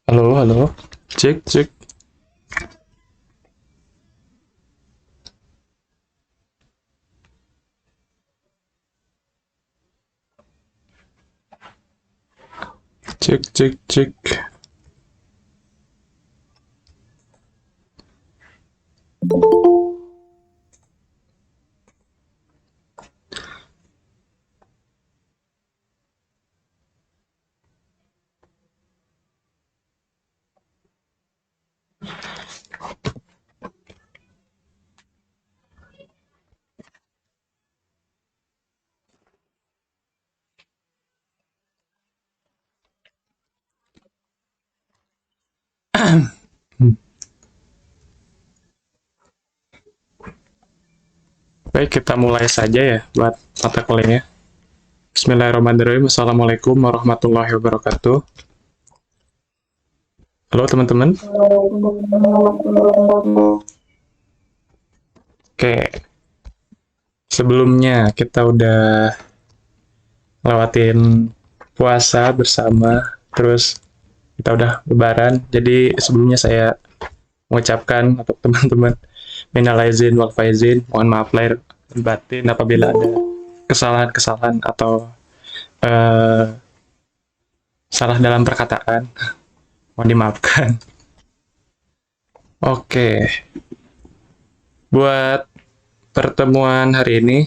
Halo, halo. Cek, cek. Cek, cek, cek. Baik, kita mulai saja ya buat mata kuliahnya. Bismillahirrahmanirrahim. Assalamualaikum warahmatullahi wabarakatuh. Halo teman-teman. Oke, sebelumnya kita udah lewatin puasa bersama, terus kita udah lebaran. Jadi sebelumnya saya mengucapkan untuk teman-teman minal aizin wal faizin, mohon maaf lahir dan batin apabila ada kesalahan-kesalahan atau eh, salah dalam perkataan, mohon dimaafkan. Oke, buat pertemuan hari ini,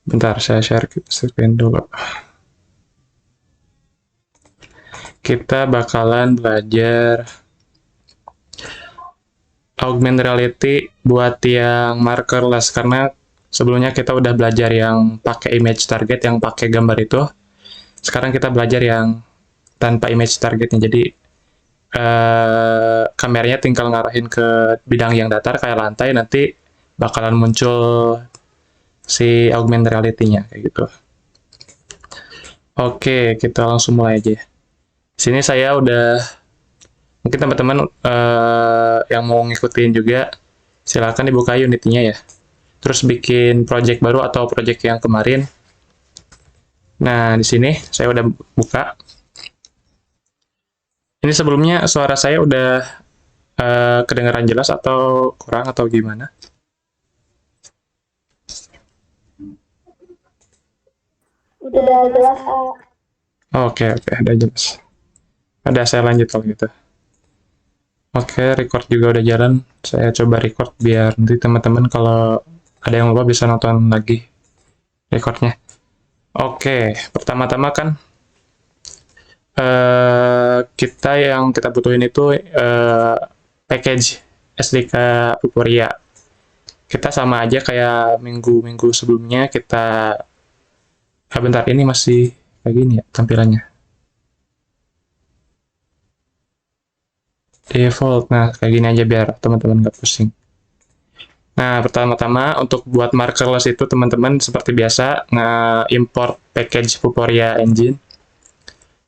bentar saya share screen dulu. Kita bakalan belajar augmented reality buat yang markerless, karena sebelumnya kita udah belajar yang pakai image target, yang pakai gambar itu. Sekarang kita belajar yang tanpa image targetnya. Jadi kameranya tinggal ngarahin ke bidang yang datar kayak lantai, nanti bakalan muncul si augmented reality-nya kayak gitu. Oke, kita langsung mulai aja. Sini saya udah, mungkin teman-teman yang mau ngikutin juga silakan dibuka Unity-nya ya. Terus bikin project baru atau project yang kemarin. Nah, di sini saya udah buka. Ini sebelumnya suara saya udah kedengaran jelas atau kurang atau gimana? Udah jelas, Kak. Oke, oke, udah jelas. Ada, saya lanjut kalau gitu. Oke, record juga udah jalan. Saya coba record biar nanti teman-teman kalau ada yang lupa bisa nonton lagi recordnya. Oke, pertama-tama kan kita yang kita butuhin itu package SDK Vuforia. Kita sama aja kayak minggu-minggu sebelumnya kita, bentar, ini masih kayak gini ya tampilannya. Default, nah kayak gini aja biar teman-teman nggak pusing. Nah, pertama-tama untuk buat markerless itu teman-teman seperti biasa nge-import package Vuforia Engine.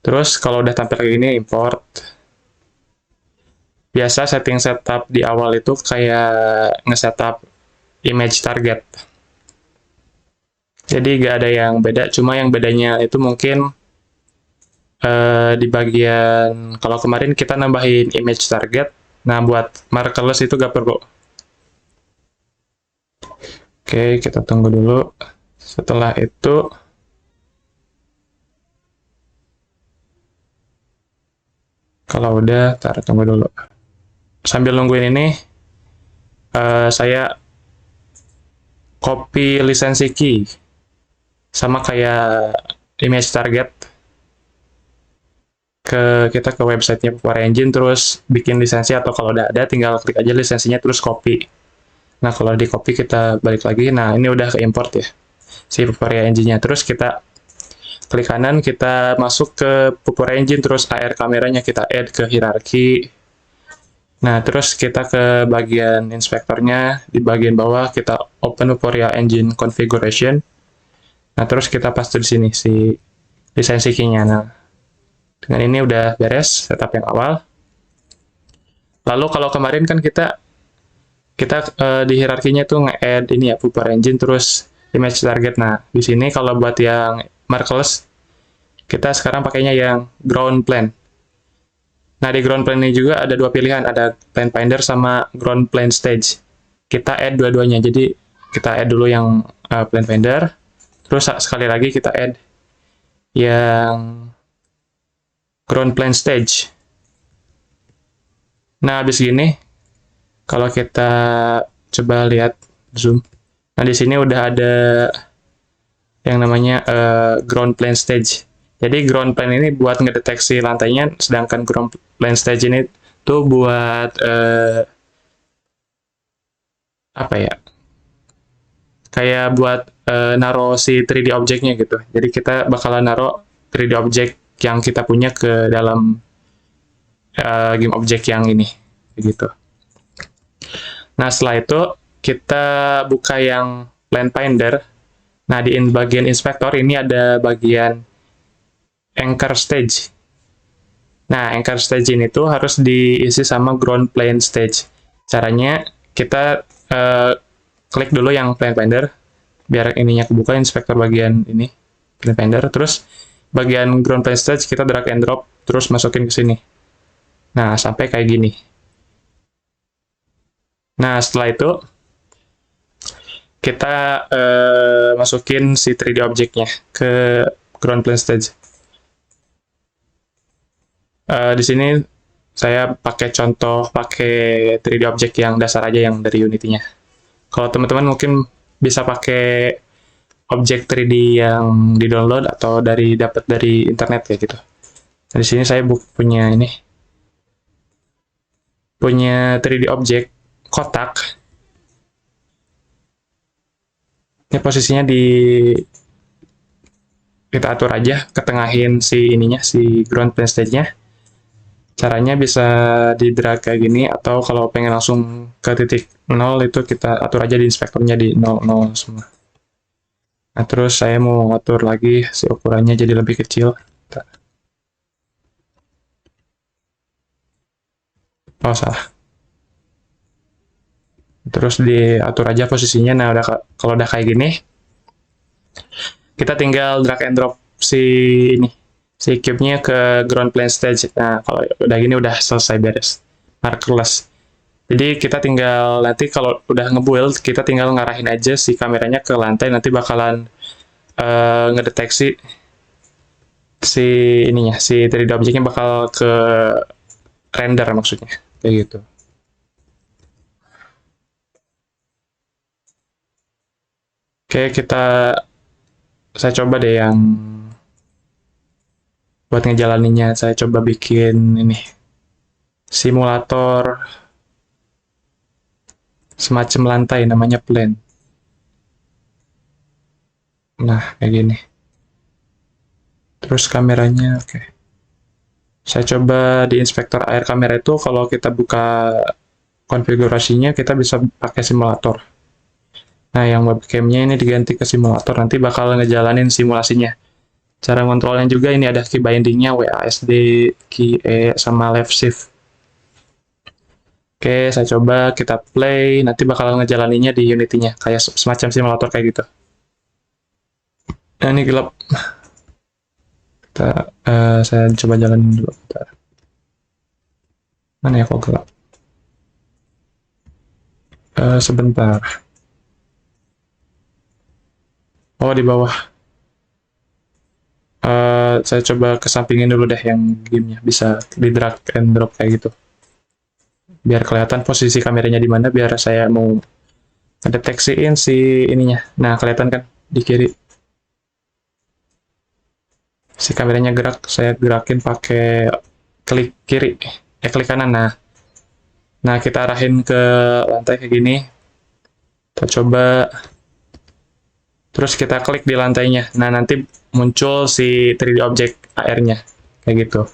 Terus kalau udah tampil kayak gini import. Biasa setting setup di awal itu kayak nge-setup image target. Jadi nggak ada yang beda, cuma yang bedanya itu mungkin di bagian, kalau kemarin kita nambahin image target, nah buat markerless itu nggak perlu. Oke, kita tunggu dulu. Setelah itu, kalau udah, tunggu dulu. Sambil nungguin ini, saya copy lisensi key. Sama kayak image target. Kita ke websitenya Vuforia Engine, terus bikin lisensi, atau kalau udah ada, tinggal klik aja lisensinya, terus copy. Nah, kalau di copy kita balik lagi, nah ini udah ke import ya, si Vuforia Engine-nya. Terus kita klik kanan, kita masuk ke Vuforia Engine, terus AR kameranya kita add ke hierarki. Nah, terus kita ke bagian inspektornya, di bagian bawah kita open Vuforia Engine Configuration. Nah, terus kita paste di sini si desain key-nya. Nah, dengan ini udah beres setup yang awal. Lalu kalau kemarin kan kita di hierarkinya tuh nge-add ini ya, Vuforia Engine terus image target. Nah, di sini kalau buat yang markerless, kita sekarang pakainya yang ground plane. Nah, di ground plane ini juga ada dua pilihan, ada plane finder sama ground plane stage. Kita add dua-duanya, jadi kita add dulu yang plane finder, terus sekali lagi kita add yang ground plane stage. Nah, habis gini, kalau kita coba lihat zoom, nah di sini udah ada yang namanya ground plane stage. Jadi ground plane ini buat ngedeteksi lantainya, sedangkan ground plane stage ini tuh buat apa ya? Kayak buat naro si 3D objeknya gitu. Jadi kita bakalan naro 3D objek yang kita punya ke dalam game objek yang ini, gitu. Nah, setelah itu kita buka yang plane finder. Nah, di bagian inspektor ini ada bagian anchor stage. Nah, anchor stage ini tuh harus diisi sama ground plane stage. Caranya kita klik dulu yang plane finder, biar ininya kebuka inspektor bagian ini, plane finder. Terus bagian ground plane stage kita drag and drop, terus masukin ke sini. Nah, sampai kayak gini. Nah, setelah itu kita masukin si 3D objeknya ke ground plane stage. Di sini saya pakai contoh pakai 3D objek yang dasar aja yang dari Unity-nya. Kalau teman-teman mungkin bisa pakai objek 3D yang di-download atau dapat dari internet kayak gitu. Nah, di sini saya punya 3D objek kotak. Ini posisinya kita atur aja, ketengahin si ininya, si ground plane stage-nya. Caranya bisa di drag kayak gini, atau kalau pengen langsung ke titik 0 itu kita atur aja di inspektornya di 0 semua. Nah, terus saya mau atur lagi si ukurannya jadi lebih kecil. Oh, salah. Terus diatur aja posisinya. Nah, kalau udah kayak gini, kita tinggal drag and drop si cube-nya ke ground plane stage. Nah, kalau udah gini udah selesai beres. Markerless. Jadi kita tinggal nanti kalau udah nge-build, kita tinggal ngarahin aja si kameranya ke lantai, nanti bakalan ngedeteksi si 3D objeknya bakal ke render maksudnya. Kayak gitu. Oke, saya coba deh yang buat ngejalaninnya. Saya coba bikin ini simulator semacam lantai, namanya plane. Nah, kayak gini. Terus kameranya, oke. Saya coba di inspektor air kamera itu, kalau kita buka konfigurasinya, kita bisa pakai simulator. Nah, yang webcam-nya ini diganti ke simulator, nanti bakal ngejalanin simulasinya. Cara ngontrolnya juga ini ada key binding-nya, WASD, key E, sama left shift. Oke, saya coba kita play, nanti bakal ngejalaninnya di Unity-nya, kayak semacam simulator kayak gitu. Nah, ini gelap. Saya coba jalanin dulu. Bentar. Mana ya kok gelap? Sebentar. Oh, di bawah. Saya coba kesampingin dulu deh yang gamenya, bisa di drag and drop kayak gitu. Biar kelihatan posisi kameranya di mana, biar saya mau ngedeteksiin si ininya. Nah, kelihatan kan di kiri. Si kameranya gerak, saya gerakin pakai klik kiri, klik kanan. Nah, kita arahin ke lantai kayak gini. Kita coba, terus kita klik di lantainya. Nah, nanti muncul si 3D objek AR-nya, kayak gitu.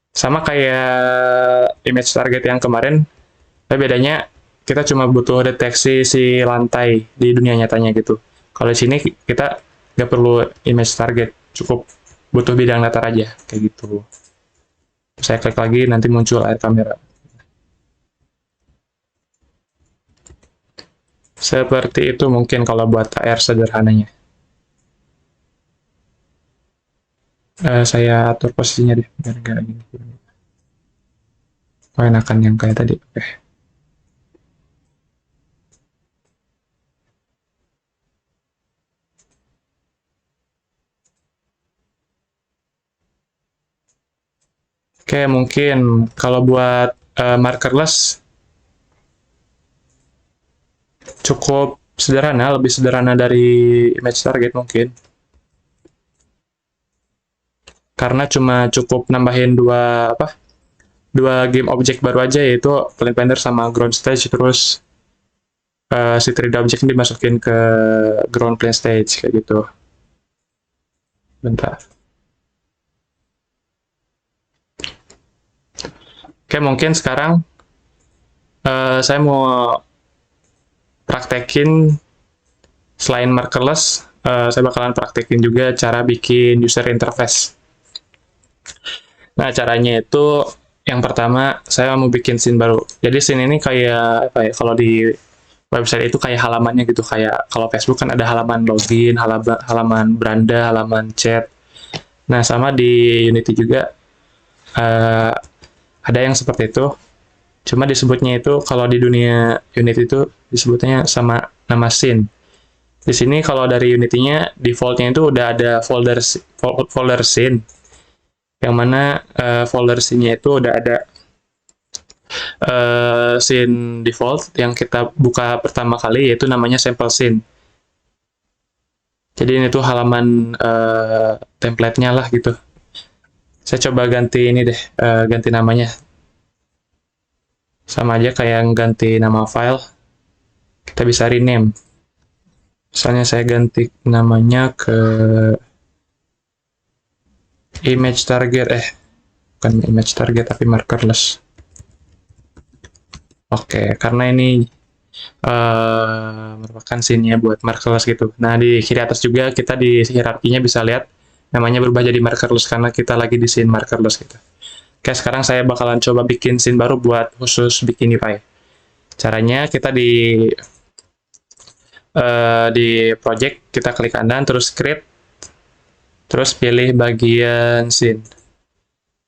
Sama kayak image target yang kemarin, tapi bedanya kita cuma butuh deteksi si lantai di dunia nyatanya gitu. Kalau di sini kita nggak perlu image target, cukup butuh bidang datar aja, kayak gitu. Saya klik lagi, nanti muncul air kamera. Seperti itu mungkin kalau buat AR sederhananya. Saya atur posisinya deh, biar nggak gini. Oh, enakan yang kayak tadi. Oke. Oke, mungkin kalau buat markerless cukup sederhana, lebih sederhana dari image target mungkin. Karena cuma cukup nambahin dua game objek baru aja, yaitu Plane Painter sama Ground Stage, terus si 3D object ini dimasukin ke Ground Plane Stage kayak gitu. Bentar. Oke, mungkin sekarang saya mau praktekin selain markerless, saya bakalan praktekin juga cara bikin user interface. Nah, caranya itu yang pertama saya mau bikin scene baru. Jadi scene ini kayak apa ya? Kalau di website itu kayak halamannya gitu, kayak kalau Facebook kan ada halaman login, halaman beranda, halaman chat. Nah, sama di Unity juga ada yang seperti itu. Cuma disebutnya itu kalau di dunia Unity itu disebutnya sama nama scene. Di sini kalau dari Unity-nya default-nya itu udah ada folder scene, yang mana folder scene-nya itu udah ada scene default yang kita buka pertama kali, yaitu namanya sample scene. Jadi ini tuh halaman template-nya lah gitu. Saya coba ganti ini deh, ganti namanya. Sama aja kayak ganti nama file, kita bisa rename. Misalnya saya ganti namanya ke image target, bukan image target tapi markerless. Oke, karena ini merupakan scene-nya buat markerless gitu. Nah, di kiri atas juga kita di hierarkinya bisa lihat namanya berubah jadi markerless karena kita lagi di scene markerless gitu. Oke, sekarang saya bakalan coba bikin scene baru buat khusus bikin UI. Caranya kita di project kita klik kanan terus create, terus pilih bagian scene.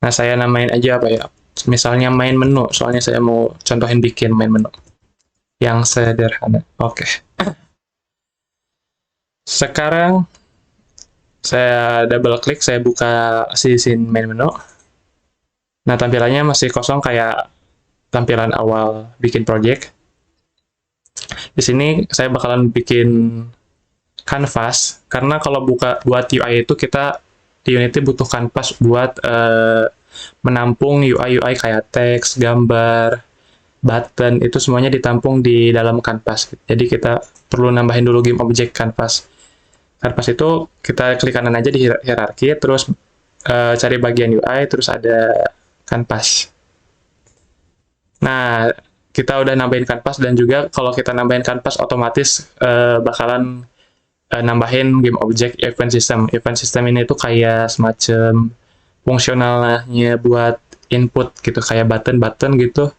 Nah, saya namain aja apa ya? Misalnya main menu, soalnya saya mau contohin bikin main menu yang sederhana. Oke. Sekarang saya double klik, saya buka si scene main menu. Nah, tampilannya masih kosong kayak tampilan awal bikin project. Di sini saya bakalan bikin canvas, karena kalau buat UI itu kita di Unity butuh canvas buat menampung UI kayak teks, gambar, button, itu semuanya ditampung di dalam canvas. Jadi kita perlu nambahin dulu game object canvas. Canvas itu kita klik kanan aja di hierarki, terus cari bagian UI, terus ada canvas. Nah, kita udah nambahin canvas, dan juga kalau kita nambahin canvas otomatis bakalan nambahin game object event system. Event system ini tuh kayak semacam fungsionalnya buat input gitu, kayak button gitu.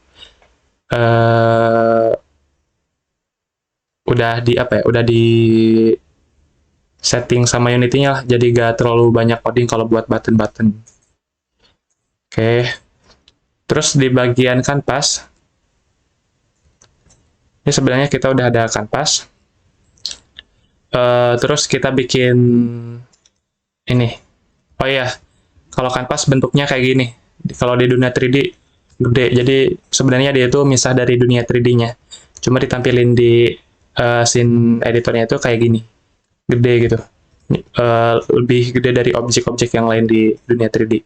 Udah di setting sama Unity-nya lah, jadi gak terlalu banyak coding kalau buat button. Oke. Terus di bagian canvas, ini sebenarnya kita udah ada canvas. Terus kita bikin ini. Oh iya, kalau canvas bentuknya kayak gini. Kalau di dunia 3D gede, jadi sebenarnya dia itu misah dari dunia 3D-nya. Cuma ditampilin di scene editornya itu kayak gini, gede gitu. Lebih gede dari objek-objek yang lain di dunia 3D.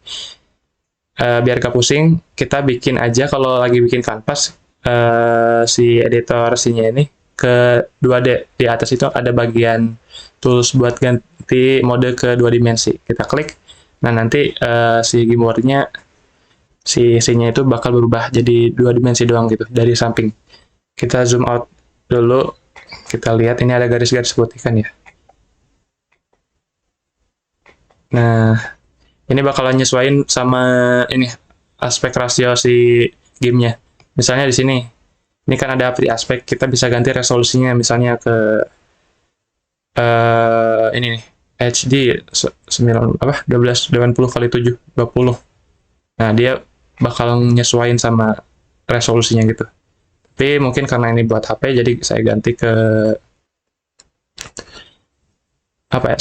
Biar gak pusing, kita bikin aja kalau lagi bikin canvas, si editor scene-nya ini ke 2D. Di atas itu ada bagian tools buat ganti mode ke 2 dimensi. Kita klik, nah nanti si gameboard-nya si C-nya itu bakal berubah jadi 2 dimensi doang gitu dari samping. Kita zoom out dulu, kita lihat ini ada garis-garis putih kan ya. Nah, ini bakalan nyesuaiin sama ini aspek rasio si gamenya. Misalnya di sini, ini kan ada free aspek, kita bisa ganti resolusinya misalnya ke ini nih HD 9 apa 1280 kali 720. Nah, dia bakal nyesuaiin sama resolusinya gitu. Tapi mungkin karena ini buat HP, jadi saya ganti ke apa ya?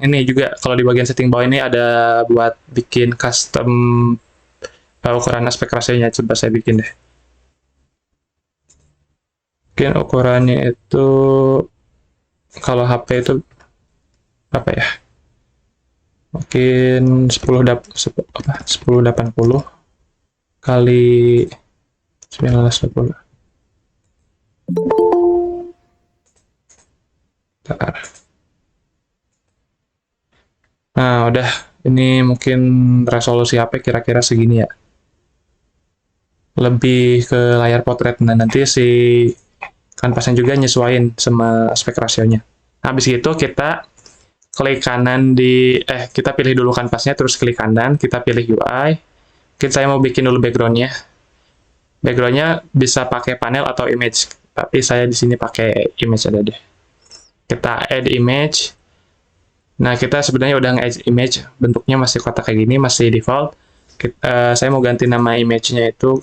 Ini juga kalau di bagian setting bawah ini ada buat bikin custom ukuran aspek rasionya. Coba saya bikin deh. Mungkin ukurannya itu kalau HP itu apa ya? Mungkin 1080 kali 1920. Bentar. Nah, udah. Ini mungkin resolusi HP kira-kira segini ya. Lebih ke layar potret. Nah, nanti si kanvasnya juga nyesuaiin sama aspek rasionya. Habis itu kita klik kanan kita pilih dulu kanvasnya, terus klik kanan, kita pilih UI. Mungkin saya mau bikin dulu background-nya. Background-nya bisa pakai panel atau image, tapi saya di sini pakai image aja deh. Kita add image. Nah, kita sebenarnya udah nge-add image, bentuknya masih kotak kayak gini, masih default. Saya mau ganti nama image-nya itu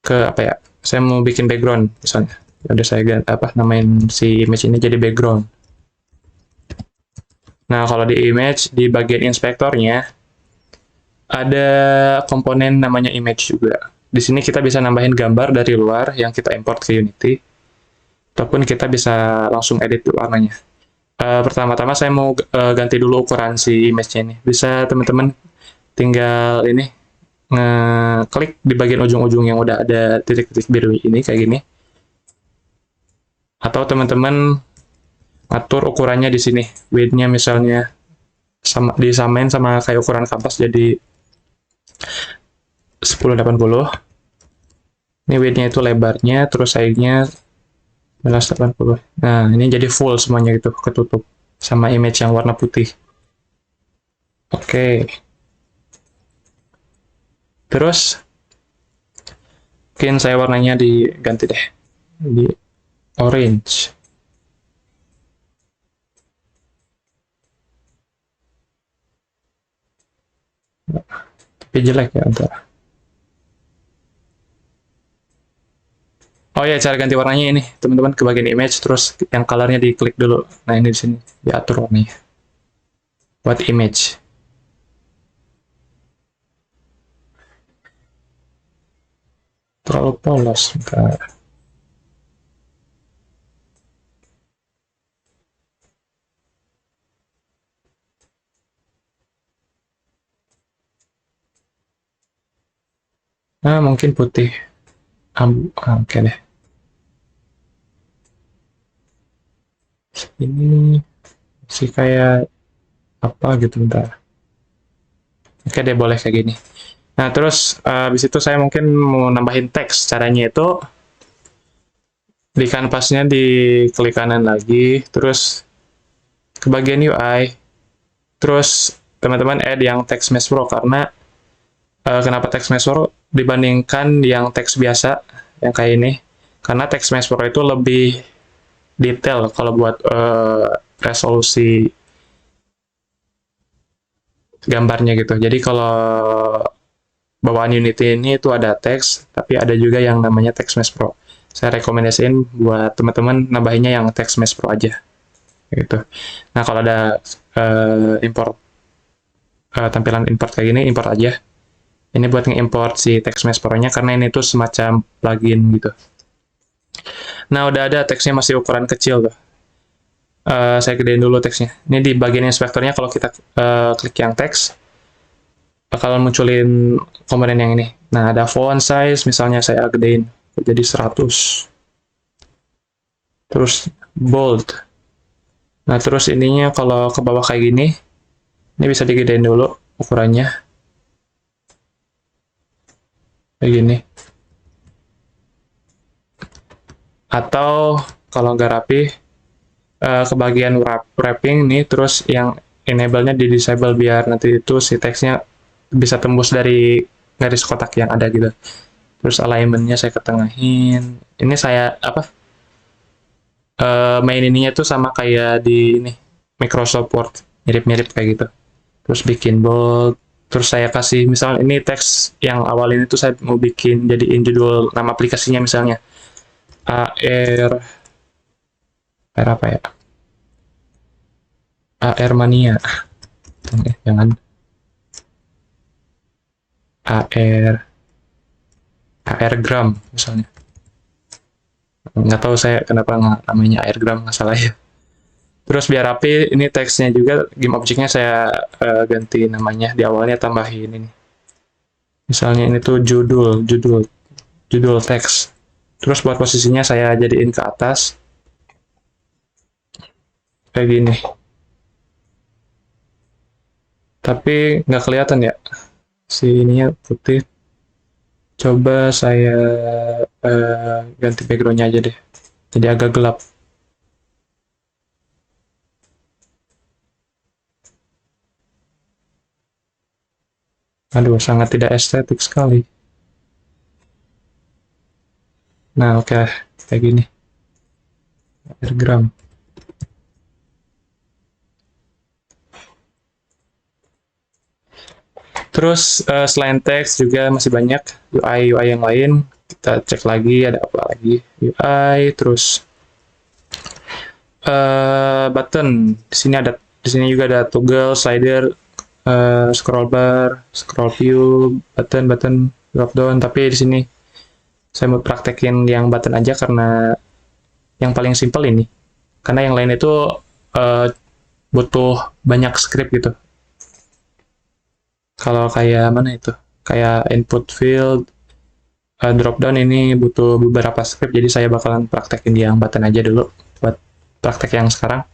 ke apa ya? Saya mau bikin background misalnya. Ya udah saya namain si image ini jadi background. Nah, kalau di image di bagian inspektornya ada komponen namanya image juga. Di sini kita bisa nambahin gambar dari luar yang kita import ke Unity, ataupun kita bisa langsung edit warnanya. Pertama-tama saya mau ganti dulu ukuran si image-nya ini. Bisa teman-teman tinggal ini ngeklik di bagian ujung-ujung yang udah ada titik-titik biru ini kayak gini. Atau teman-teman atur ukurannya di sini. Width-nya misalnya disamain sama kayak ukuran kanvas jadi 1080. Ini width-nya itu lebarnya, terus height-nya 1980. Nah, ini jadi full semuanya gitu, ketutup sama image yang warna putih. Oke. Terus mungkin saya warnanya diganti deh. Di orange. Tapi jelek ya antara. Oh ya, cara ganti warnanya ini, teman-teman ke bagian image, terus yang colornya diklik dulu. Nah, ini di sini diatur warnanya. Buat image. Terlalu polos, bentar. Nah, mungkin putih. Oke deh. Ini sih kayak apa gitu, bentar. Oke deh, boleh kayak gini. Nah, terus habis itu saya mungkin mau nambahin teks. Caranya itu di kanvasnya di klik kanan lagi, terus ke bagian UI, terus teman-teman add yang text mesh pro karena kenapa text mesh pro dibandingkan yang teks biasa yang kayak ini? Karena text mesh pro itu lebih detail kalau buat resolusi gambarnya gitu. Jadi kalau bawaan Unity ini itu ada teks, tapi ada juga yang namanya text mesh pro. Saya rekomendasiin buat teman-teman nambahinnya yang text mesh pro aja. Gitu. Nah, kalau ada import tampilan import kayak gini, import aja. Ini buat nge-import si text mesh pro-nya karena ini tuh semacam plugin gitu. Nah, udah ada teksnya masih ukuran kecil tuh. Saya gedein dulu teksnya. Ini di bagian inspektornya kalau kita klik yang teks, bakalan munculin komponen yang ini. Nah, ada font size, misalnya saya gedein jadi 100. Terus bold. Nah, terus ininya kalau ke bawah kayak gini, ini bisa digedein dulu ukurannya. kayak gini. Atau kalau nggak rapi, ke bagian wrapping nih, terus yang enable-nya di disable biar nanti itu si teksnya bisa tembus dari garis kotak yang ada gitu. Terus alignment-nya saya ketengahin. Ini saya apa? Main ininya tuh sama kayak di ini Microsoft Word, mirip-mirip kayak gitu. Terus bikin bold, terus saya kasih misalnya ini teks yang awal ini tuh saya mau bikin jadiin judul nama aplikasinya misalnya AR apa ya? AR Mania. Jangan AR Gram misalnya. Nggak tahu saya kenapa namanya AR Gram, nggak salah ya. Terus biar rapi, ini teksnya juga game objeknya saya ganti namanya, di awalnya tambahin ini. Misalnya ini tuh judul teks. Terus buat posisinya saya jadiin ke atas kayak gini. Tapi nggak kelihatan ya si ininya putih. Coba saya ganti backgroundnya aja deh. Jadi agak gelap. Aduh, sangat tidak estetik sekali. Nah, oke, kayak gini. Gram. Terus selain teks juga masih banyak UI yang lain. Kita cek lagi ada apa lagi. UI, terus button. Di sini juga ada toggle, slider, scroll bar, scroll view, button, drop down. Tapi di sini saya mau praktekin yang button aja karena yang paling simple ini. Karena yang lain itu butuh banyak script gitu. Kalau kayak mana itu? Kayak input field, drop down ini butuh beberapa script, jadi saya bakalan praktekin yang button aja dulu buat praktek yang sekarang.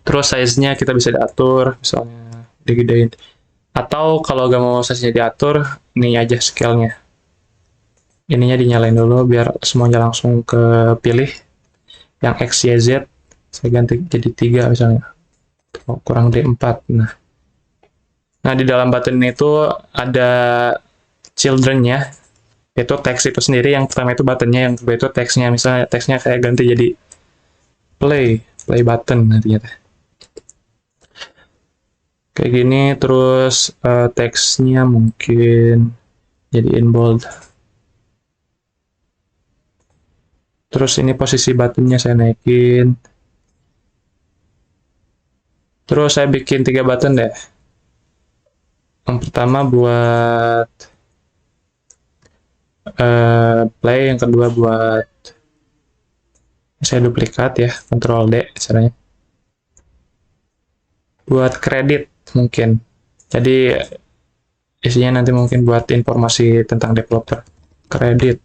Terus size-nya kita bisa diatur, misalnya digedein. Atau kalau gak mau size-nya diatur, ini aja scale-nya. Ininya dinyalain dulu biar semuanya langsung kepilih. Yang X, Y, Z, saya ganti jadi 3 misalnya. Kurang dari 4. Nah, di dalam button itu ada children-nya, yaitu teks itu sendiri. Yang pertama itu button-nya, yang kedua itu teksnya. Misalnya teksnya saya ganti jadi play button nantinya. Kayak gini, terus teksnya mungkin jadiin bold. Terus ini posisi buttonnya saya naikin. Terus saya bikin 3 button deh. Yang pertama buat play, yang kedua buat saya duplikat ya, Ctrl D caranya. Buat kredit mungkin. Jadi isinya nanti mungkin buat informasi tentang developer. Kredit.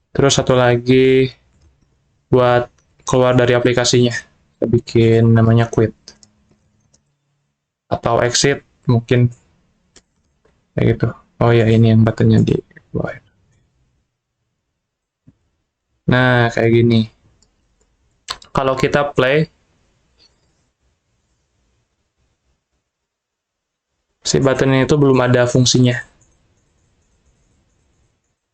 Terus satu lagi buat keluar dari aplikasinya. Kita bikin namanya quit. Atau exit mungkin kayak gitu. Oh ya, ini yang buttonnya di bawah. Nah, kayak gini. Kalau kita play, si button itu belum ada fungsinya.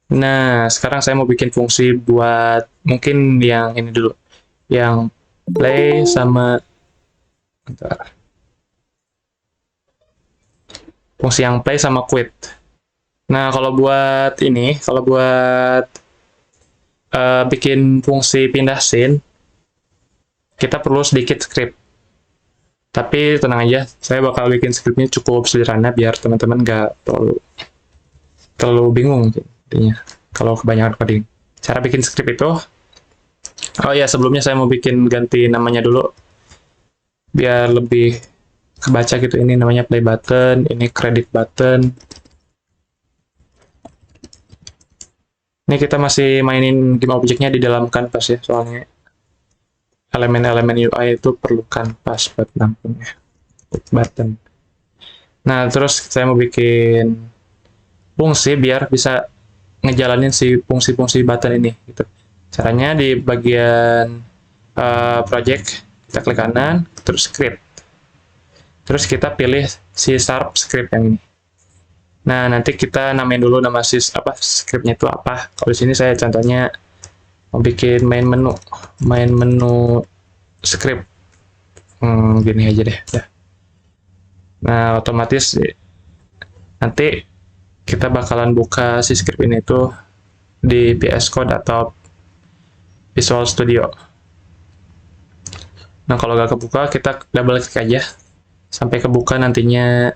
Nah, sekarang saya mau bikin fungsi buat mungkin yang ini dulu. Yang play sama bentar. Fungsi yang play sama quit. Nah, kalau buat ini, kalau buat bikin fungsi pindah scene, kita perlu sedikit script. Tapi tenang aja, saya bakal bikin scriptnya cukup sederhana biar teman-teman nggak terlalu bingung intinya kalau kebanyakan coding. Cara bikin script itu, oh ya sebelumnya saya mau bikin ganti namanya dulu biar lebih kebaca gitu. Ini namanya play button, ini credit button. Ini kita masih mainin game objeknya di dalam canvas ya, soalnya elemen-elemen UI itu perlu canvas buat nampungnya. Button. Nah, terus saya mau bikin fungsi biar bisa ngejalanin si fungsi-fungsi button ini gitu. Caranya di bagian project kita klik kanan, terus script. Terus kita pilih C# script yang ini. Nah, nanti kita namain dulu nama scriptnya itu apa. Kalau di sini saya contohnya mau bikin main menu script. Gini aja deh. Ya. Nah, otomatis nanti kita bakalan buka si script ini tuh di VS Code atau Visual Studio. Nah, kalau nggak kebuka, kita double klik aja sampai kebuka nantinya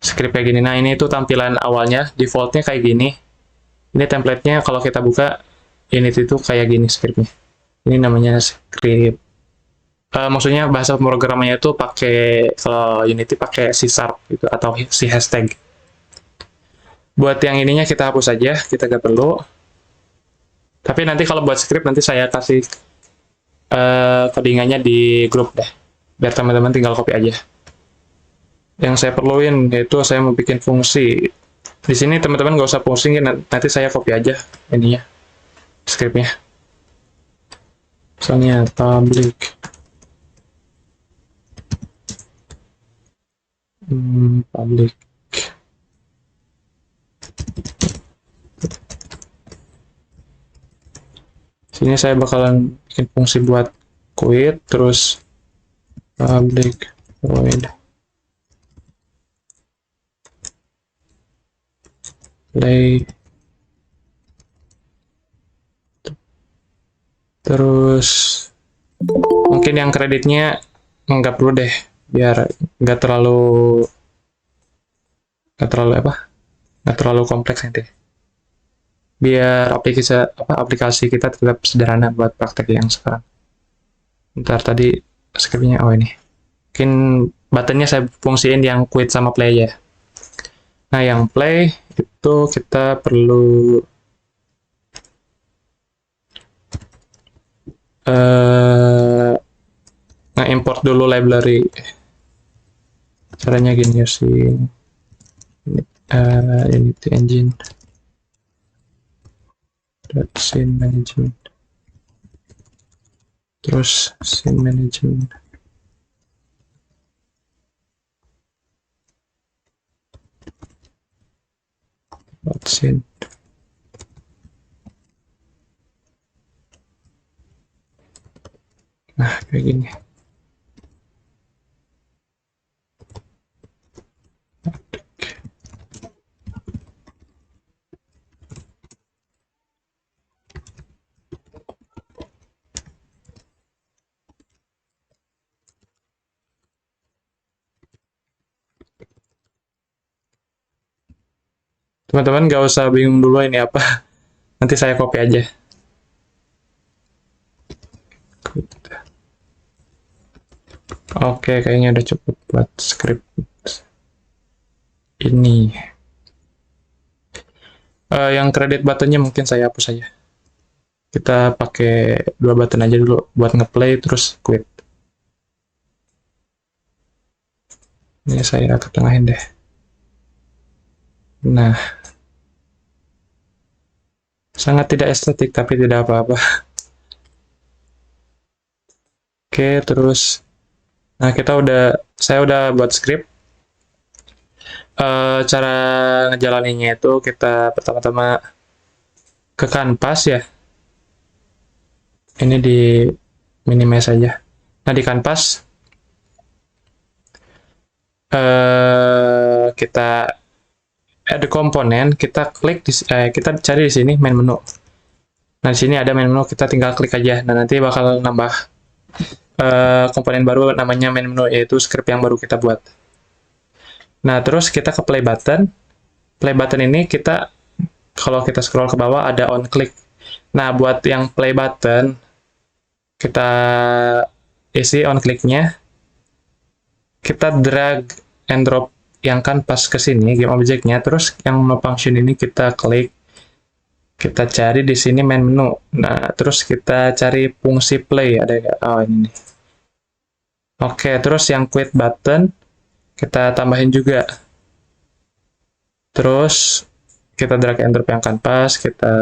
script kayak gini. Nah, ini tuh tampilan awalnya, defaultnya kayak gini. Ini template-nya kalau kita buka, ini tuh kayak gini scriptnya. Ini namanya script. Maksudnya bahasa pemrogramannya itu pakai, kalau Unity pakai C# gitu, atau si hashtag. Buat yang ininya kita hapus aja, kita nggak perlu. Tapi nanti kalau buat script, nanti saya kasih codingannya di grup deh. Biar teman-teman tinggal copy aja. Yang saya perluin yaitu saya mau bikin fungsi. Di sini teman-teman nggak usah pusingin, nanti saya copy aja ininya, scriptnya. Misalnya public public sini saya bakalan bikin fungsi buat quit, terus public void play, terus mungkin yang kreditnya nggak perlu deh, biar nggak terlalu kompleks nanti, biar aplikasi kita tetap sederhana buat praktek yang sekarang. Ntar tadi scriptnya, ini mungkin buttonnya saya fungsiin yang quit sama play ya. Nah, yang play itu kita perlu import dulu library. Caranya gini, using Unity Engine .scene management, terus scene management, scene. Nah, kayak gini. Teman-teman nggak usah bingung dulu ini apa. Nanti saya copy aja. Oke, kayaknya udah cukup buat script ini. Yang credit buttonnya mungkin saya hapus aja. Kita pakai 2 button aja dulu buat ngeplay terus quit. Ini saya ketengahin deh. Nah, sangat tidak estetik tapi tidak apa-apa. Oke, terus nah saya udah buat script. Cara ngejalaninnya itu kita pertama-tama ke kanvas ya. Ini di minimize aja. Nah, di kanvas kita add komponen, kita klik kita cari di sini main menu. Nah, di sini ada main menu, kita tinggal klik aja. Nah, nanti bakal nambah komponen baru namanya main menu, yaitu script yang baru kita buat. Nah, terus kita ke play button. Play button ini kalau kita scroll ke bawah ada on click. Nah, buat yang play button kita isi on click-nya. Kita drag and drop yang kanvas ke sini game object-nya, terus yang no function ini kita klik. Kita cari di sini main menu. Nah, terus kita cari fungsi play, ada nggak? Oh, ini nih. Oke, terus yang quit button Kita tambahin juga. Terus kita drag and drop yang kanvas, kita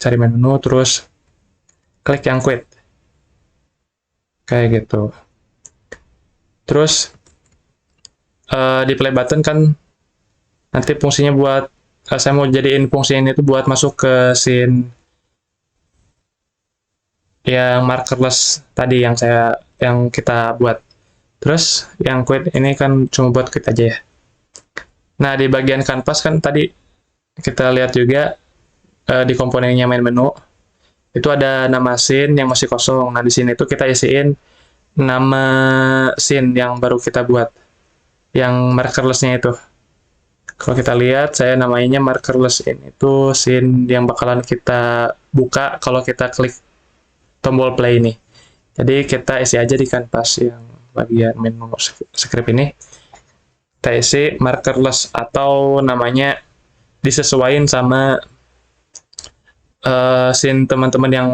cari menu, terus klik yang quit. Kayak gitu. Terus di play button kan nanti fungsinya buat saya mau jadiin fungsi ini tuh buat masuk ke scene yang markerless tadi yang kita buat. Terus yang quit ini kan cuma buat quit aja ya. Nah, di bagian kanvas kan tadi kita lihat juga di komponennya main menu itu ada nama scene yang masih kosong. Nah, di sini tuh kita isiin nama scene yang baru kita buat, yang markerless-nya itu. Kalau kita lihat, saya namainya markerless ini itu scene yang bakalan kita buka kalau kita klik tombol play ini. Jadi kita isi aja di kanvas yang bagian menu script ini. Kita isi markerless atau namanya disesuaikan sama scene teman-teman yang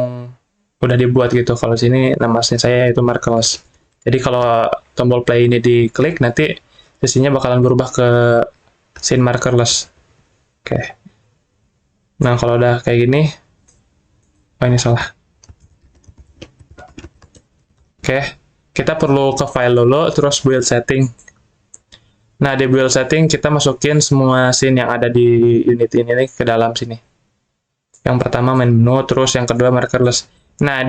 udah dibuat gitu. Kalau sini nama scene saya itu markerless. Jadi kalau tombol play ini diklik nanti sisinya bakalan berubah ke scene markerless. Oke. Nah, kalau udah kayak gini, oh ini salah. Oke, kita perlu ke file dulu, terus build setting. Nah, di build setting kita masukin semua scene yang ada di Unity ini ke dalam sini. Yang pertama main menu, terus yang kedua markerless. Nah,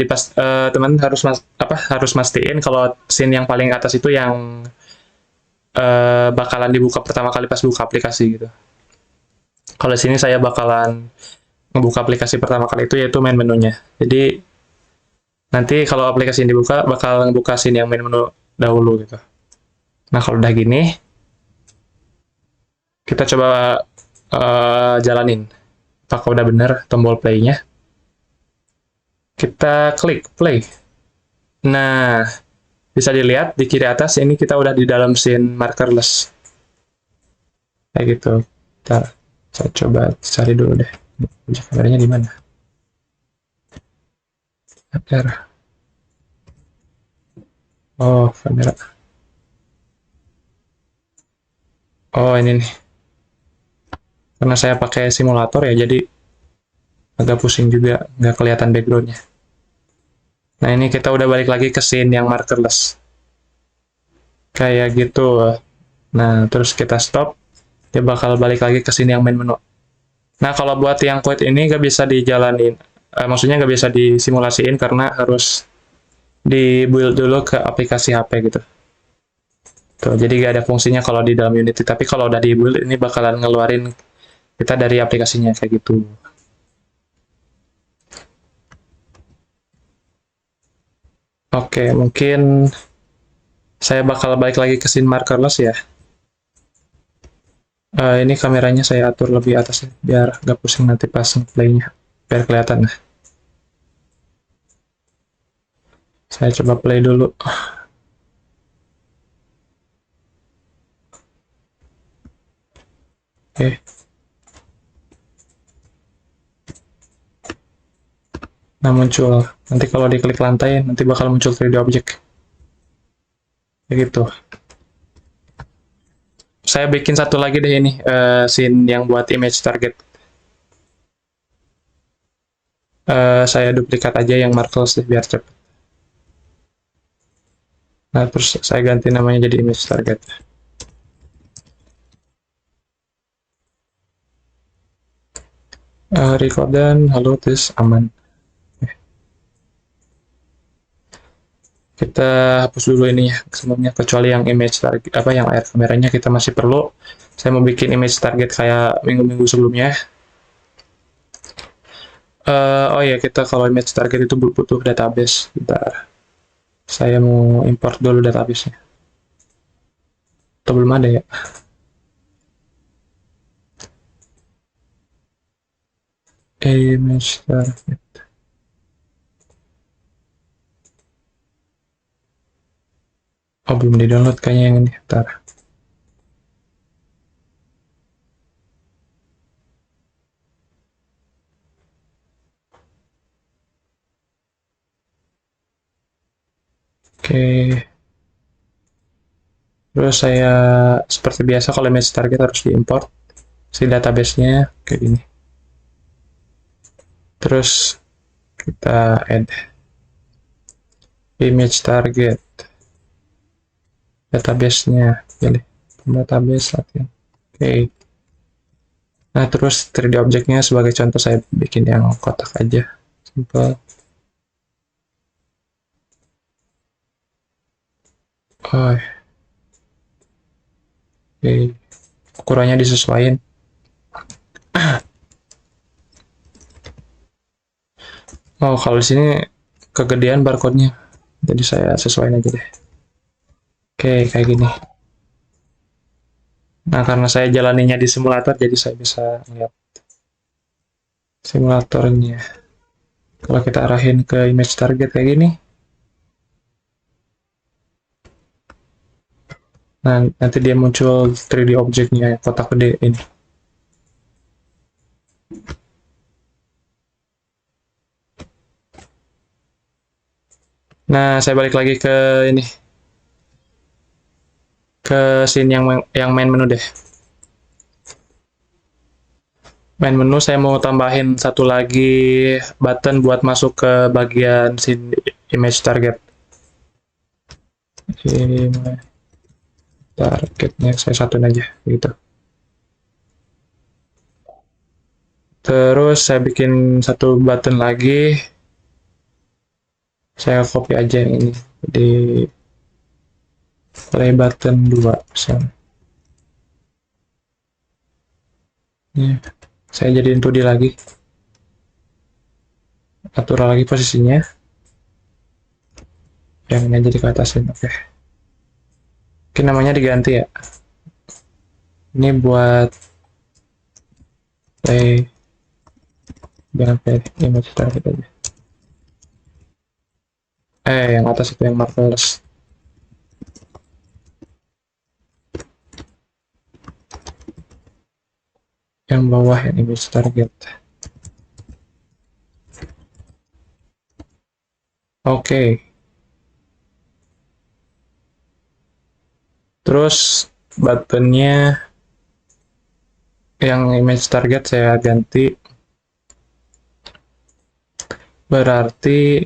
teman harus mastiin kalau scene yang paling atas itu yang bakalan dibuka pertama kali pas buka aplikasi gitu. Kalau di sini saya bakalan ngebuka aplikasi pertama kali itu yaitu main menunya. Jadi nanti kalau aplikasi ini dibuka bakal ngebuka scene yang main menu dahulu gitu. Nah, kalau udah gini, kita coba jalanin. Apakah udah bener tombol play-nya? Kita klik play. Nah, bisa dilihat di kiri atas ini kita udah di dalam scene markerless. Kayak gitu. Saya coba cari dulu deh. Kameranya di mana? Kamera. Oh, kamera. Oh, ini nih. Karena saya pakai simulator ya, jadi agak pusing juga, nggak kelihatan backgroundnya. Nah, ini kita udah balik lagi ke scene yang markerless. Kayak gitu. Nah, terus kita stop, dia bakal balik lagi ke scene yang main menu. Nah, kalau buat yang quit ini nggak bisa dijalanin. Maksudnya nggak bisa disimulasiin karena harus di-build dulu ke aplikasi HP gitu. Tuh, jadi nggak ada fungsinya kalau di dalam Unity. Tapi kalau udah di-build, ini bakalan ngeluarin kita dari aplikasinya kayak gitu. Oke, mungkin saya bakal balik lagi ke scene markerless ya. Ini kameranya saya atur lebih atas ya, biar nggak pusing nanti pas playnya. Biar kelihatan. Nah, saya coba play dulu. Oke. Nah, muncul. Nanti kalau diklik lantai, nanti bakal muncul 3D object. Kayak gitu. Saya bikin satu lagi deh ini, scene yang buat image target. Saya duplikat aja yang markerless deh, biar cepet. Nah, terus saya ganti namanya jadi image target. Record dan halo, tes aman. Kita hapus dulu ini ya sebelumnya, kecuali yang image target yang air kameranya kita masih perlu. Saya mau bikin image target kayak minggu-minggu sebelumnya. Oh ya, kita kalau image target itu butuh database. Bentar, saya mau import dulu database-nya. Atau belum ada ya? Image target. Oh, belum di-download kayaknya yang ini. Bentar. Oke. Terus saya seperti biasa kalau image target harus diimport si database-nya kayak gini. Terus kita add image target database-nya, pilih database latihan. Oke. Nah, terus 3D objeknya sebagai contoh saya bikin yang kotak aja. Simple. Oh, oke. Ukurannya disesuaikan. Oh, kalau di sini kegedean barcode-nya. Jadi saya sesuaiin aja deh. Oke, kayak gini. Nah, karena saya jalaninya di simulator, jadi saya bisa melihat simulatornya. Kalau kita arahin ke image target kayak gini, nah nanti dia muncul 3D objeknya, kotak gede ini. Nah, saya balik lagi ke ini, ke scene yang main menu deh. Main menu saya mau tambahin satu lagi button buat masuk ke bagian scene image target. Image targetnya saya satuin aja gitu. Terus saya bikin satu button lagi. Saya copy aja yang ini di play button 2 misalnya. Ini saya jadiin 2D lagi. Atur lagi posisinya. Yang ini jadi ke atasin, oke. Oke, namanya diganti ya. Ini buat play, jangan play image target aja. Yang atas itu yang marvelous. Yang bawah yang image target. Oke. Terus buttonnya yang image target saya ganti. Berarti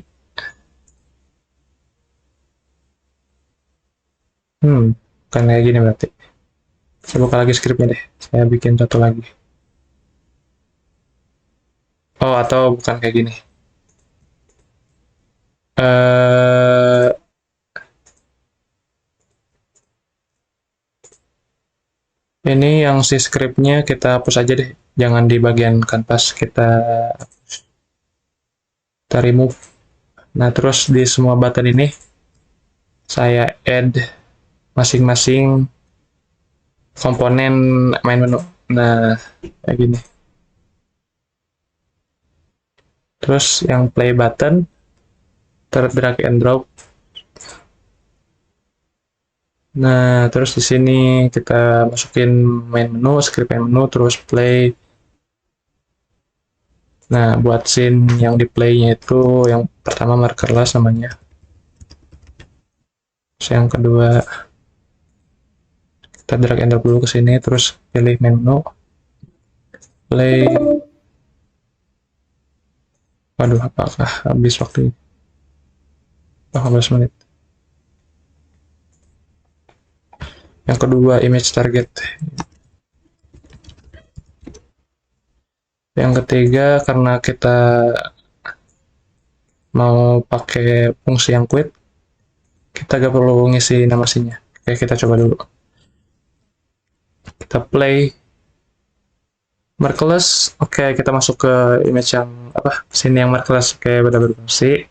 bukan kayak gini berarti. Saya buka lagi scriptnya deh. Saya bikin satu lagi. Oh, atau bukan kayak gini. Ini yang si scriptnya kita hapus aja deh. Jangan di bagian kanvas kita remove. Nah, terus di semua button ini saya add masing-masing komponen main menu. Nah, kayak gini. Terus yang play button drag and drop. Nah, terus di sini kita masukin main menu, script main menu, terus play. Nah, buat scene yang di play-nya itu yang pertama markerless namanya. Terus yang kedua kita drag and drop dulu ke sini, terus pilih main menu, play. Waduh, apakah habis waktunya? 18 menit. Yang kedua image target. Yang ketiga karena kita mau pakai fungsi yang quit, kita gak perlu ngisi nama scene-nya. Oke, kita coba dulu. Kita play markerless. Oke, kita masuk ke image yang scene yang markerless. Oke, udah berfungsi.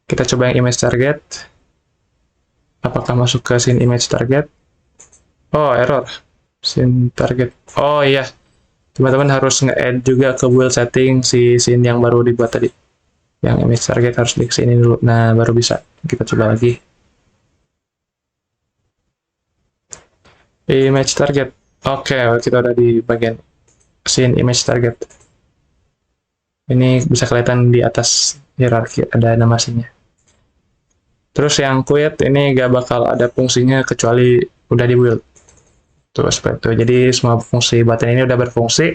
Kita coba yang image target. Apakah masuk ke scene image target? Oh, error. Scene target. Oh iya. Teman-teman harus nge-add juga ke build setting si scene yang baru dibuat tadi. Yang image target harus di sini dulu. Nah, baru bisa. Kita coba lagi. Image target. Oke, kita udah di bagian scene image target. Ini bisa kelihatan di atas hierarki ada nama scene-nya. Terus yang quit ini gak bakal ada fungsinya kecuali udah di build. Tuh seperti itu. Jadi semua fungsi button ini udah berfungsi.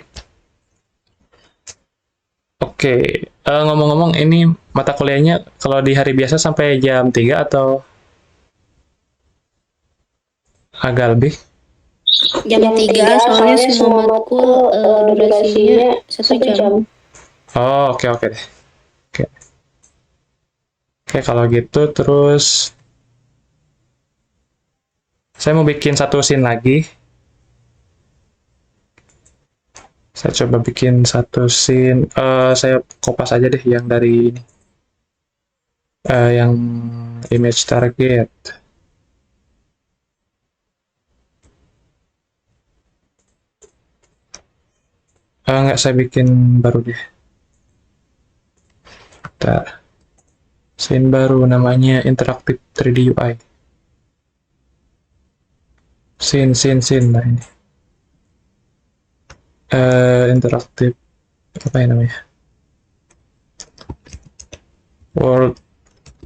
Oke, ngomong-ngomong ini mata kuliahnya kalau di hari biasa sampai jam 3 atau agak lebih? Jam 3 soalnya semua matkul durasinya 1 jam. Oh, oke oke deh. Oke. Oke, kalau gitu terus saya mau bikin satu scene lagi. Saya coba bikin satu scene. Saya kopas aja deh yang dari ini. Yang image target. Nggak, saya bikin baru deh. Bentar. Scene baru namanya Interactive 3D UI. Scene. Nah ini. Interaktif. Apa ya namanya? World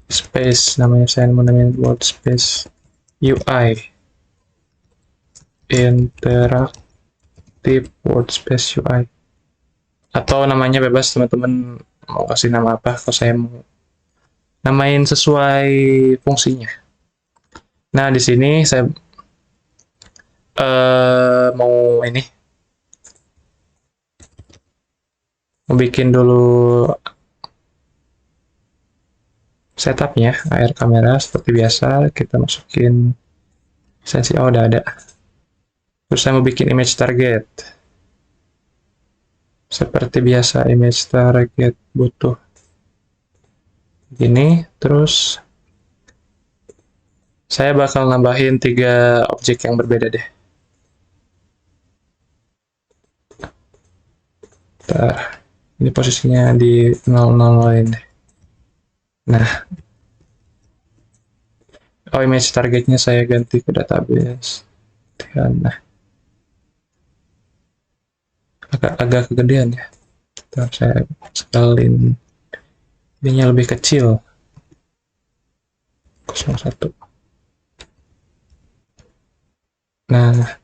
Space namanya. Saya mau namain World Space UI. Interactive World Space UI. Atau namanya bebas teman-teman mau kasih nama apa. Kalau saya mau namain sesuai fungsinya. Nah, di sini saya mau ini mau bikin dulu setupnya AR kamera seperti biasa. Kita masukin sensi. Oh, udah ada. Terus saya mau bikin image target. Seperti biasa image target butuh gini. Terus saya bakal nambahin 3 objek yang berbeda deh. Bentar. Ini posisinya di 00 ini. Nah. Oh, image targetnya saya ganti ke database. Nah. Agak kegedean ya. Bentar, saya skalin. Ininya lebih kecil. 01. Nah,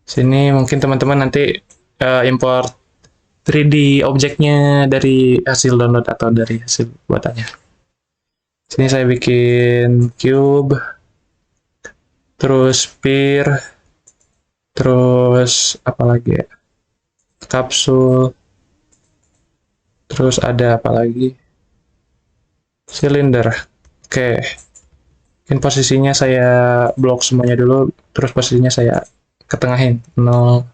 sini mungkin teman-teman nanti import 3D objeknya dari hasil download atau dari hasil buatannya. Sini saya bikin cube, terus sphere, terus apa lagi ya? Kapsul, terus ada apa lagi? Silinder. Oke. Mungkin posisinya saya blok semuanya dulu, terus posisinya saya ketengahin. 0,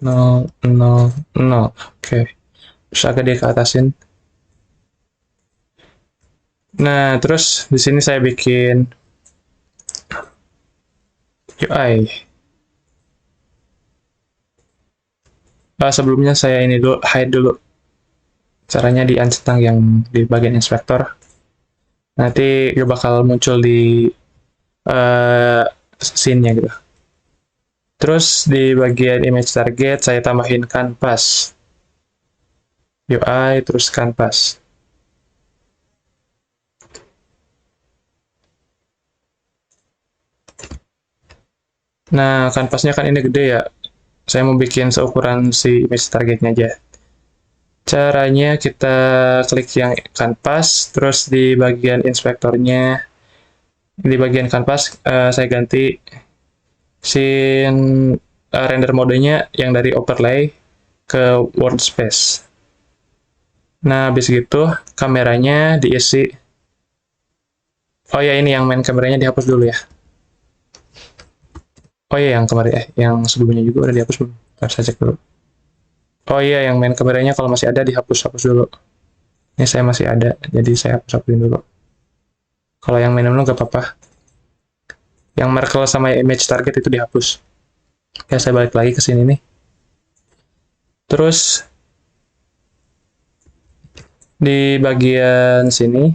0, 0, 0. Oke. Terus agak dia ke atasin. Nah, terus di sini saya bikin UI. Sebelumnya saya ini dulu, hide dulu. Caranya di uncentang yang di bagian inspektor. Nanti dia bakal muncul di scene-nya gitu. Terus di bagian image target saya tambahin canvas. UI terus canvas. Nah, kanvasnya kan ini gede ya. Saya mau bikin seukuran si image targetnya aja. Caranya kita klik yang kanvas, terus di bagian inspektornya, di bagian kanvas saya ganti scene render modenya yang dari overlay ke world space. Nah, habis gitu kameranya diisi. Oh ya, ini yang main kameranya dihapus dulu ya. Oh iya, yang kemarin yang sebelumnya juga udah dihapus belum? Harus saya cek dulu. Oh iya, yang main kameranya kalau masih ada dihapus dulu. Ini saya masih ada, jadi saya hapus-hapusin dulu. Kalau yang main dulu nggak apa-apa. Yang Merkle sama image target itu dihapus. Ya, saya balik lagi ke sini nih. Terus di bagian sini,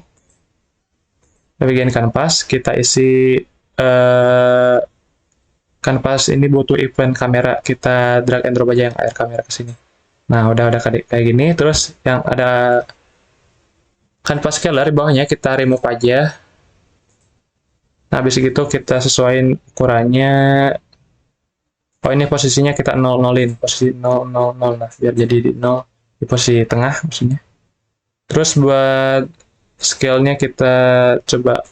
di bagian kanvas, kita isi kanvas ini butuh event kamera, kita drag and drop aja yang AR kamera ke sini. Nah, udah kayak gini. Terus yang ada Kanvas scalar di bawahnya kita remove aja. Nah, habis itu kita sesuaiin ukurannya. Oh, ini posisinya kita 0-0in, posisi 0-0-0. Nah, biar jadi di 0 di posisi tengah maksudnya. Terus buat scale-nya kita coba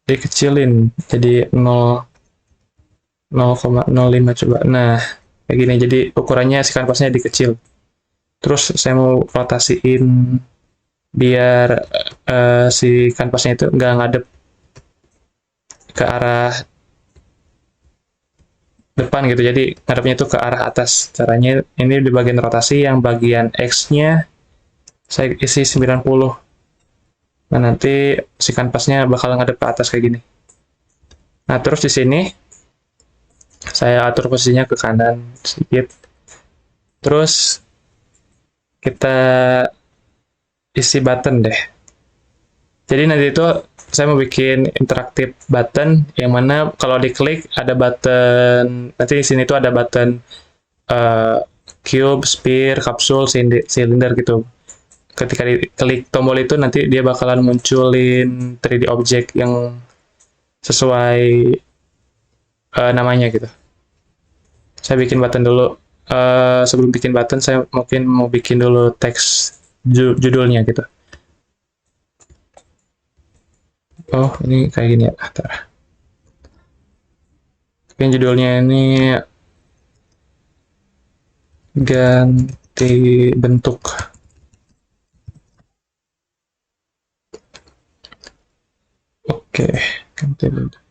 dikecilin jadi 0,05 coba. Nah, kayak gini. Jadi ukurannya si kanvasnya dikecil. Terus saya mau rotasiin biar si kanvasnya itu nggak ngadep ke arah depan gitu. Jadi ngadepnya itu ke arah atas. Caranya ini di bagian rotasi yang bagian X-nya saya isi 90. Nah, nanti si kanvasnya bakal ngadep ke atas kayak gini. Nah, terus di sini saya atur posisinya ke kanan sedikit. Terus kita isi button deh. Jadi nanti itu saya mau bikin interaktif button yang mana kalau diklik ada button, nanti di sini tuh ada button uh, cube, sphere, kapsul, silinder gitu. Ketika diklik tombol itu nanti dia bakalan munculin 3D object yang sesuai namanya gitu. Saya bikin button dulu. Sebelum bikin button saya mungkin mau bikin dulu teks judulnya gitu. Oh, ini kayak gini ya. Bentar. Mungkin judulnya ini ganti bentuk. Oke, ganti bentuk.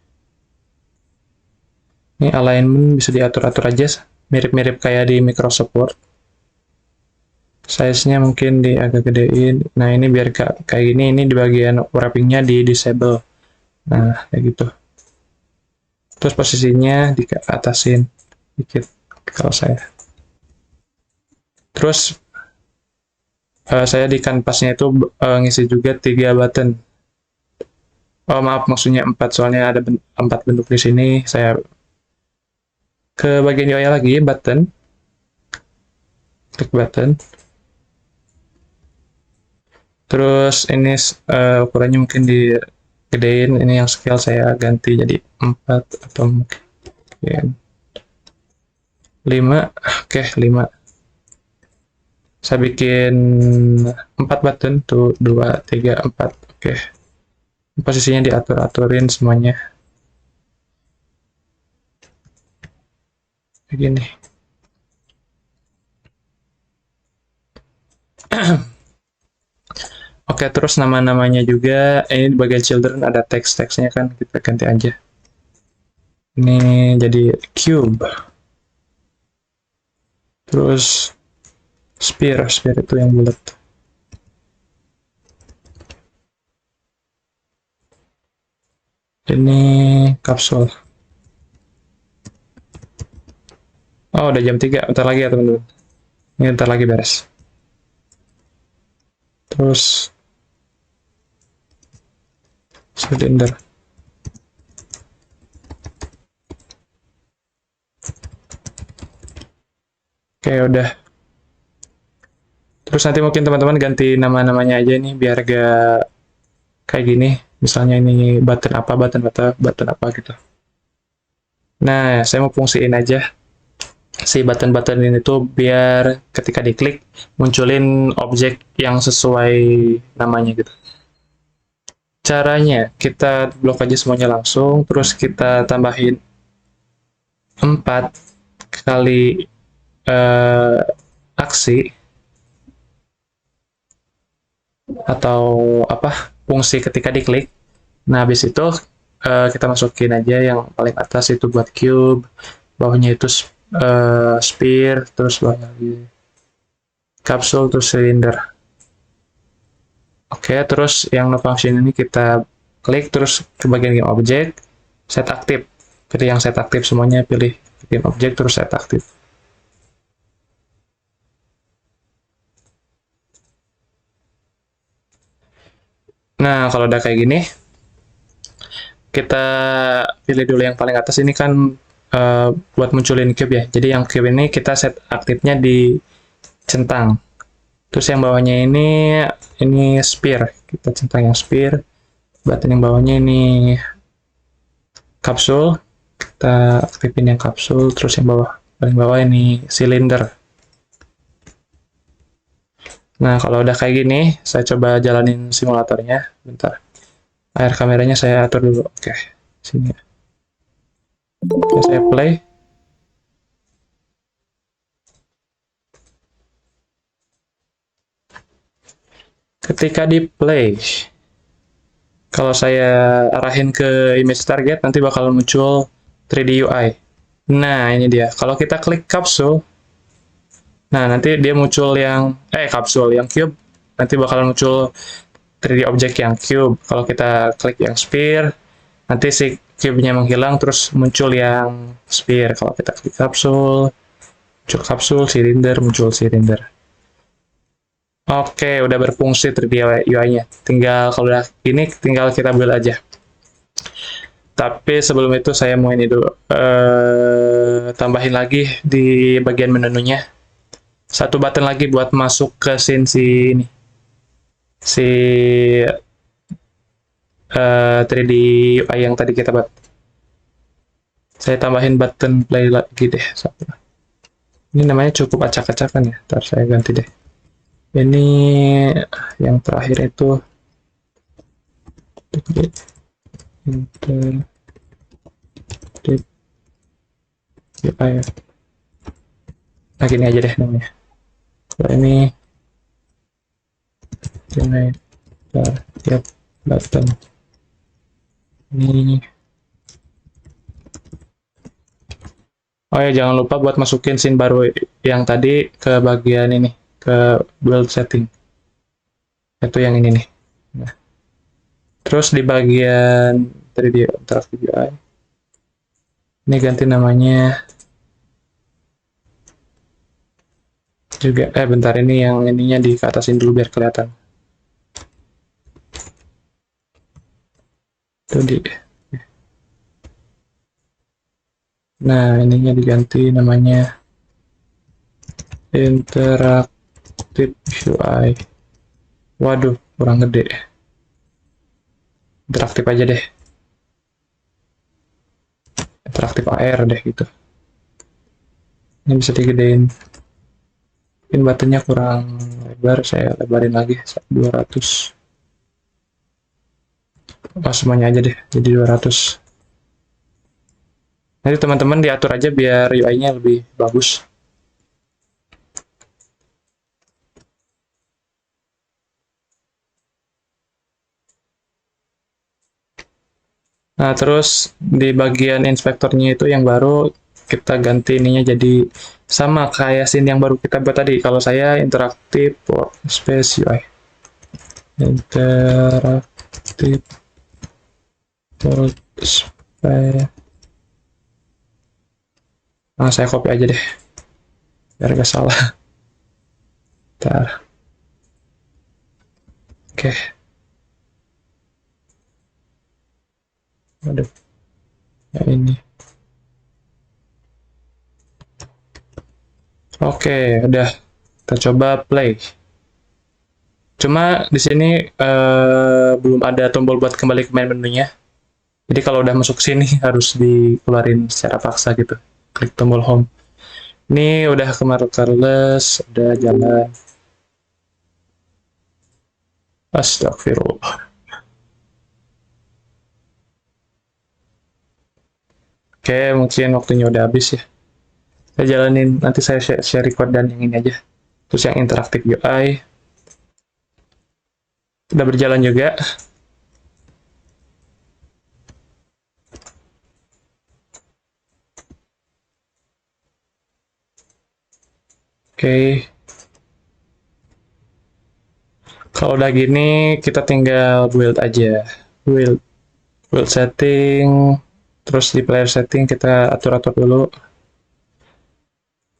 Ini alignment bisa diatur-atur aja, mirip-mirip kayak di Microsoft Word. Size-nya mungkin di agak gedein. Nah, ini biar kayak gini, ini di bagian wrapping-nya di disable. Nah, kayak gitu. Terus posisinya di atasin dikit kalau saya. Terus saya di kanvasnya itu ngisi juga 3 button. Oh, maaf, maksudnya 4, soalnya ada 4 bentuk di sini. Saya ke bagian UI lagi, button. Klik button. Terus ini ukurannya mungkin digedein. Ini yang scale saya ganti jadi 4 atau mungkin 5. Oke, 5. Saya bikin 4 button. Tuh, 2, 3, 4. Oke. Posisinya diatur-aturin semuanya. Begini. Oke, terus nama-namanya juga, ini di bagian children ada teks-teksnya kan, kita ganti aja. Ini jadi cube. Terus sphere itu yang bulat. Ini kapsul. Oh, udah jam 3, bentar lagi ya teman-teman. Ini bentar lagi beres. Terus silinder. Oke, udah. Terus nanti mungkin teman-teman ganti nama-namanya aja nih biar gak kayak gini. Misalnya ini button apa gitu. Nah, saya mau fungsiin aja si button-button ini tuh biar ketika diklik munculin objek yang sesuai namanya gitu. Caranya kita blok aja semuanya langsung, terus kita tambahin 4 kali aksi atau apa fungsi ketika diklik. Nah, habis itu kita masukin aja yang paling atas itu buat cube, bawahnya itu sphere, terus bawahnya lagi kapsul, terus silinder. Oke, terus yang no function ini kita klik, terus ke bagian game object, set aktif. Pilih yang set aktif semuanya, pilih game object, terus set aktif. Nah, kalau udah kayak gini, kita pilih dulu yang paling atas ini kan buat munculin cube ya. Jadi yang cube ini kita set aktifnya di centang. Terus yang bawahnya ini sphere. Kita centang yang sphere. Button yang bawahnya ini kapsul. Kita aktifin yang kapsul. Terus yang bawah, paling bawah ini silinder. Nah, kalau udah kayak gini, saya coba jalanin simulatornya. Bentar. Layar kameranya saya atur dulu. Oke, sini. Oke, saya play. Ketika di play, kalau saya arahin ke image target, nanti bakal muncul 3D UI. Nah, ini dia. Kalau kita klik kapsul, nah nanti dia muncul yang, kapsul, yang cube, nanti bakal muncul 3D object yang cube. Kalau kita klik yang sphere, nanti si cube-nya menghilang, terus muncul yang sphere. Kalau kita klik kapsul, muncul kapsul, silinder, muncul silinder. Oke, udah berfungsi 3D UI-nya. Tinggal kalau udah ini, tinggal kita build aja. Tapi sebelum itu saya mau ini dulu. Tambahin lagi di bagian menunya. Satu button lagi buat masuk ke scene ini. Si 3D UI yang tadi kita buat. Saya tambahin button play lagi deh. Satu. Ini namanya cukup acak-acakan ya. Ntar saya ganti deh. Ini yang terakhir itu interactive UI ya. Nah gini aja deh namanya. Kalau ini tiap button ini. Oh ya, jangan lupa buat masukin scene baru yang tadi ke bagian ini, ke build setting. Itu yang ini nih. Nah. Terus di bagian 3D Interactive UI, ini ganti namanya juga. Bentar, ini yang ininya di atasin dulu biar kelihatan. Itu di. Nah, ininya diganti namanya Interactive UI. Waduh, kurang gede. Interaktif aja deh. Interaktif AR deh gitu. Ini bisa digedein. Mungkin buttonnya kurang lebar, saya lebarin lagi 200. Semuanya aja deh, jadi 200. Nanti teman-teman diatur aja biar UI-nya lebih bagus. Nah, terus di bagian inspektornya itu yang baru kita ganti ininya jadi sama kayak scene yang baru kita buat tadi. Kalau saya interaktif workspace UI. Interaktif workspace. Nah, saya copy aja deh. Biar gak salah. Bentar. Oke. Waduh. Ya ini. Oke, udah. Kita coba play. Cuma di sini belum ada tombol buat kembali ke main menunya. Jadi kalau udah masuk sini harus dikeluarin secara paksa gitu. Klik tombol home. Ini udah ke markerless, udah jalan. Astagfirullah. Oke, mungkin waktunya udah habis ya. Saya jalanin, nanti saya share record dan yang ini aja. Terus yang interaktif UI. Udah berjalan juga. Oke. Kalau udah gini, kita tinggal build aja. Build setting. Terus di player setting kita atur-atur dulu.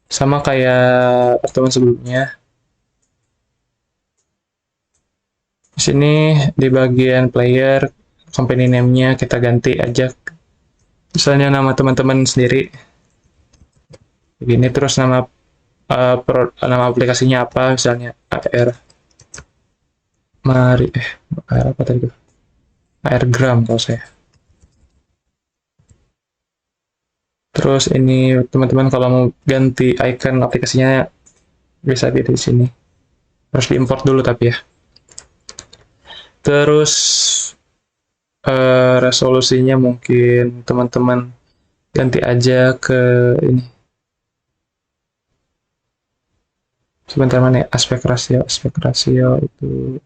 Sama kayak pertemuan sebelumnya. Di sini di bagian player, company name-nya kita ganti aja. Misalnya nama teman-teman sendiri. Begini, terus nama nama aplikasinya apa, misalnya AR Mari AR apa tadi tuh? AirGram kalau saya. Terus ini teman-teman kalau mau ganti icon aplikasinya bisa di sini. Harus diimport dulu tapi ya. Terus resolusinya mungkin teman-teman ganti aja ke ini. Sebentar, mana ya? Aspek rasio itu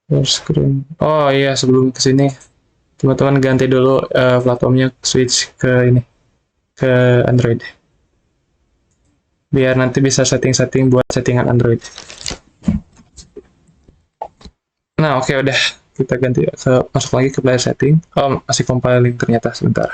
full screen. Oh iya, sebelum kesini teman-teman ganti dulu platformnya, switch ke ini, ke Android, biar nanti bisa setting-setting buat settingan Android. Nah oke, udah kita ganti masuk lagi ke player setting. Oh, masih compiling ternyata, sebentar.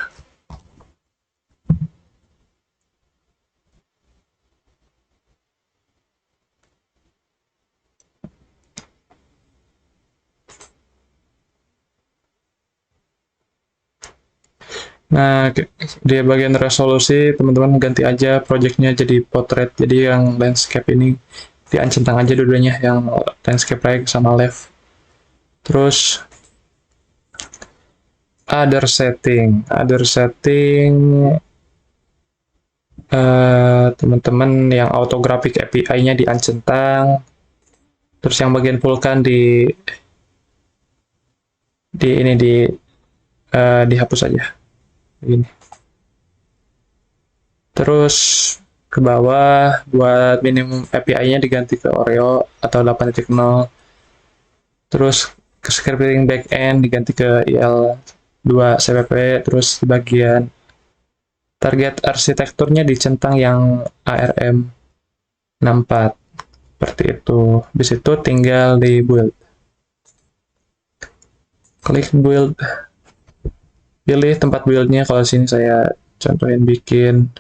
Nah, di bagian resolusi, teman-teman ganti aja projectnya jadi portrait. Jadi yang landscape ini diancentang aja dua-duanya, yang landscape right sama left. Terus other setting, teman-teman yang autographic API-nya diancentang. Terus yang bagian vulkan dihapus aja. Begini. Terus ke bawah buat minimum API-nya diganti ke Oreo atau 8.0. Terus ke scripting backend diganti ke IL2 CPP. Terus di bagian target arsitekturnya dicentang yang ARM 64. Seperti itu. Habis itu tinggal di build. Klik build. Pilih tempat buildnya. Kalau sini saya contohin bikin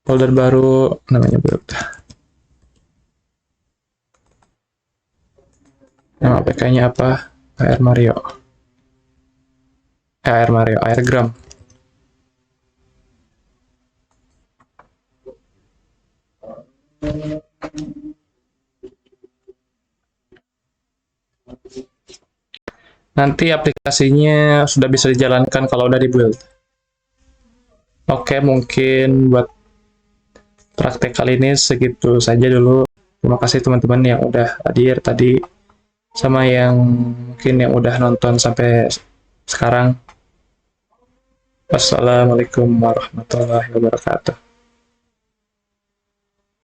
folder baru namanya build. Nama APK-nya apa? AirGram. Nanti aplikasinya sudah bisa dijalankan kalau udah di build. Oke, mungkin buat praktek kali ini segitu saja dulu. Terima kasih teman-teman yang udah hadir tadi, sama yang mungkin yang udah nonton sampai sekarang. Wassalamualaikum warahmatullahi wabarakatuh.